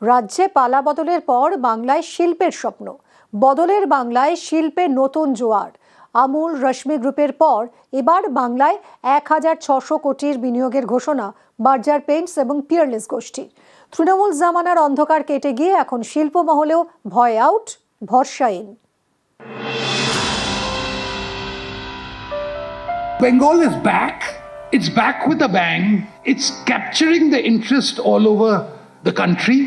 রাজ্যে পালা বদলের পর বাংলায় শিল্পের স্বপ্ন, বদলের বাংলায় শিল্পের নতুন জোয়ার। আমুল রশ্মি গ্রুপের পর এবার বাংলায় ১,৬০০ কোটির বিনিয়োগের ঘোষণা বার্জার পেইন্টস এবং পিয়ারলেস গোষ্ঠীর। তৃণমূল জামানার অন্ধকার কেটে গিয়ে এখন শিল্প মহলেও ভয় আউট, ভরসা in. Bengal is back. It's back with a bang. It's capturing the interest all over the country.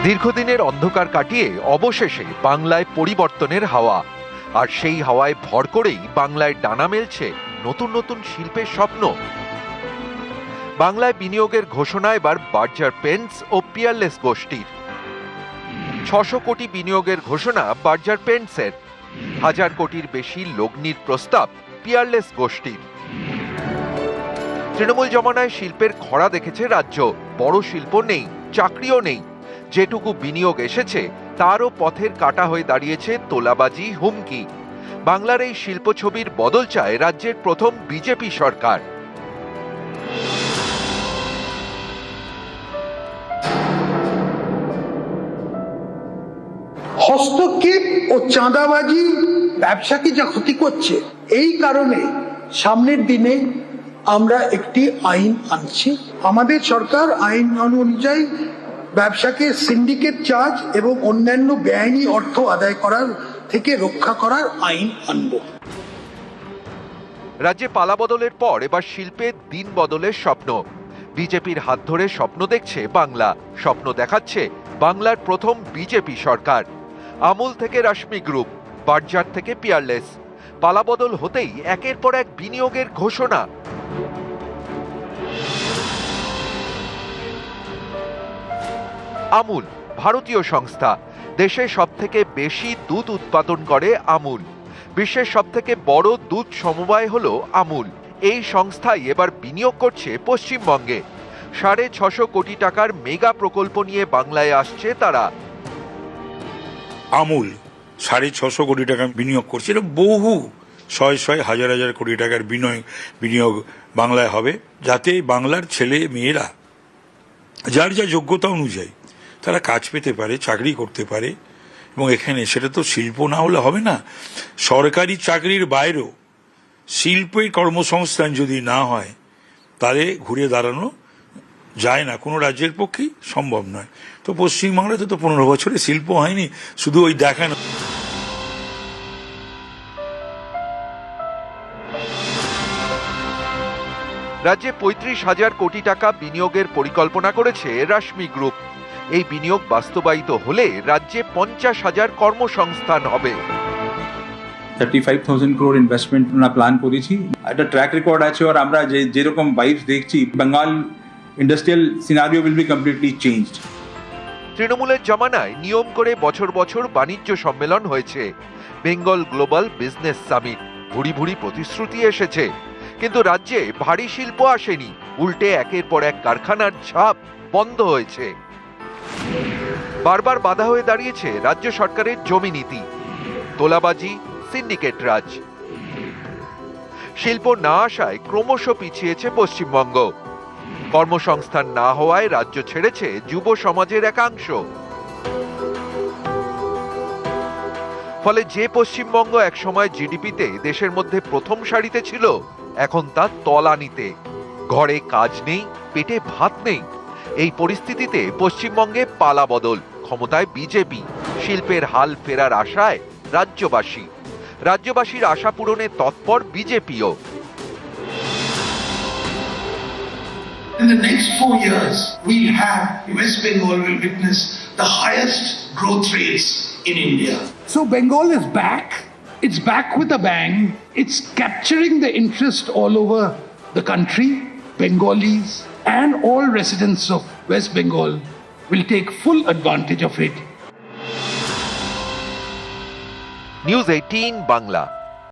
দীর্ঘদিনের অন্ধকার কাটিয়ে অবশেষে বাংলায় পরিবর্তনের হাওয়া, আর সেই হাওয়ায় ভর করেই বাংলায় ডানা মেলছে নতুন নতুন শিল্পের স্বপ্ন। বাংলায় বিনিয়োগের ঘোষণা এবার বার্জার পেইন্টস ও পিয়ারলেস গোষ্ঠীর। ৬০০ কোটি বিনিয়োগের ঘোষণা বার্জার পেইন্টসের, ১,০০০ কোটির বেশি লগ্নির প্রস্তাব পিয়ারলেস গোষ্ঠীর। তৃণমূল জমানায় শিল্পের খরা দেখেছে রাজ্য, বড় শিল্প নেই, চাকরিও নেই। যেটুকু বিনিয়োগ এসেছে তারও পথের কাটা হয়ে দাঁড়িয়েছে তোলাবাজি, হুমকি। বাংলার এই শিল্প ছবির বদল চায় রাজ্যের প্রথম বিজেপি সরকার। হস্তক্ষেপ ও চাঁদাবাজি ব্যবসাকে যা ক্ষতি করছে, এই কারণে সামনের দিনে আমরা একটি আইন আনছি। আমাদের সরকার আইন অনুযায়ী ব্যবসাকে সিন্ডিকেট চার্জ এবং অন্যান্য বেআইনি অর্থ আদায় করার থেকে রক্ষা করার আইন আনব। রাজ্যে পালা বদলের পর এবার শিল্পে দিন বদলের স্বপ্ন। বিজেপির হাত ধরে স্বপ্ন দেখছে বাংলা, স্বপ্ন দেখাচ্ছে বাংলার প্রথম বিজেপি সরকার। আমুল থেকে রশ্মি গ্রুপ, বার্জার থেকে পিয়ারলেস, পালা বদল হতেই একের পর এক বিনিয়োগের ঘোষণা। আমুল ভারতীয় সংস্থা, দেশে সবথেকে বেশি দুধ উৎপাদন করে আমুল। বিশ্বের সবথেকে বড় দুধ সমবায় হলো আমুল। এই সংস্থাই এবার বিনিয়োগ করছে পশ্চিমবঙ্গে। ৬৫০ কোটি টাকার মেগা প্রকল্প নিয়ে বাংলায় আসছে তারা। আমুল ৬৫০ কোটি টাকা বিনিয়োগ করছে, এটা বহু শয় হাজার হাজার কোটি টাকার বিনিয়োগ বাংলায় হবে, যাতে বাংলার ছেলে মেয়েরা যার যা যোগ্যতা অনুযায়ী তারা কাজ পেতে পারে, চাকরি করতে পারে। এবং এখানে সেটা তো শিল্প না হলে হবে না। সরকারি চাকরির বাইরেও শিল্পের কর্মসংস্থান যদি না হয় তাহলে ঘুরে দাঁড়ানো যায় না, কোনো রাজ্যের পক্ষেই সম্ভব নয়। তো পশ্চিমবাংলাতে তো ১৫ বছরে শিল্প হয়নি, শুধু ওই দেখানো। রাজ্যে ৩৫,০০০ কোটি টাকা বিনিয়োগের পরিকল্পনা করেছে রশ্মি গ্রুপ। এই বিনিয়োগ বাস্তবায়িত হলে রাজ্যে ৫০,০০০ কর্মসংস্থান হবে। 35,000 crore ইনভেস্টমেন্ট আমরা প্ল্যান করেছি। একটা ট্র্যাক রেকর্ড আছে, আর আমরা যেরকম ভাইবস দেখছি, Bengal industrial scenario will be completely changed. তৃণমূলের জমানায় নিয়ম করে বছর বছর বাণিজ্য সম্মেলন হয়েছে, বেঙ্গল গ্লোবাল বিজনেস সামিট। ভুরি ভুরি প্রতিশ্রুতি এসেছে, কিন্তু রাজ্যে ভারী শিল্প আসেনি। উল্টে একের পর এক কারখানার ঝাঁপ বন্ধ হয়েছে। বারবার বাধা হয়ে দাঁড়িয়েছে রাজ্য সরকারের জমি নীতি, তোলাবাজি, সিন্ডিকেট রাজ। শিল্প না আসায় ক্রমশ পিছিয়েছে পশ্চিমবঙ্গ। কর্মসংস্থান না হওয়ায় রাজ্য ছেড়েছে যুব সমাজের একাংশ। ফলে যে পশ্চিমবঙ্গ একসময় জিডিপিতে দেশের মধ্যে প্রথম সারিতে ছিল, এখন তা তলানিতে। ঘরে কাজ নেই, পেটে ভাত নেই। এই পরিস্থিতিতে পশ্চিমবঙ্গে পালা বদল, ক্ষমতায় বিজেপি, শিল্পের হাল ফেরার আশায় রাজ্যবাসী। রাজ্যবাসীর আশা পূরণে তৎপর বিজেপিও। In the next 4 years, we'll have West Bengal will witness the highest growth rates in India. So Bengal is back. It's back with a bang. It's capturing the interest all over the country. Bengalis and all residents of West Bengal will take full advantage of it. News 18 Bangla.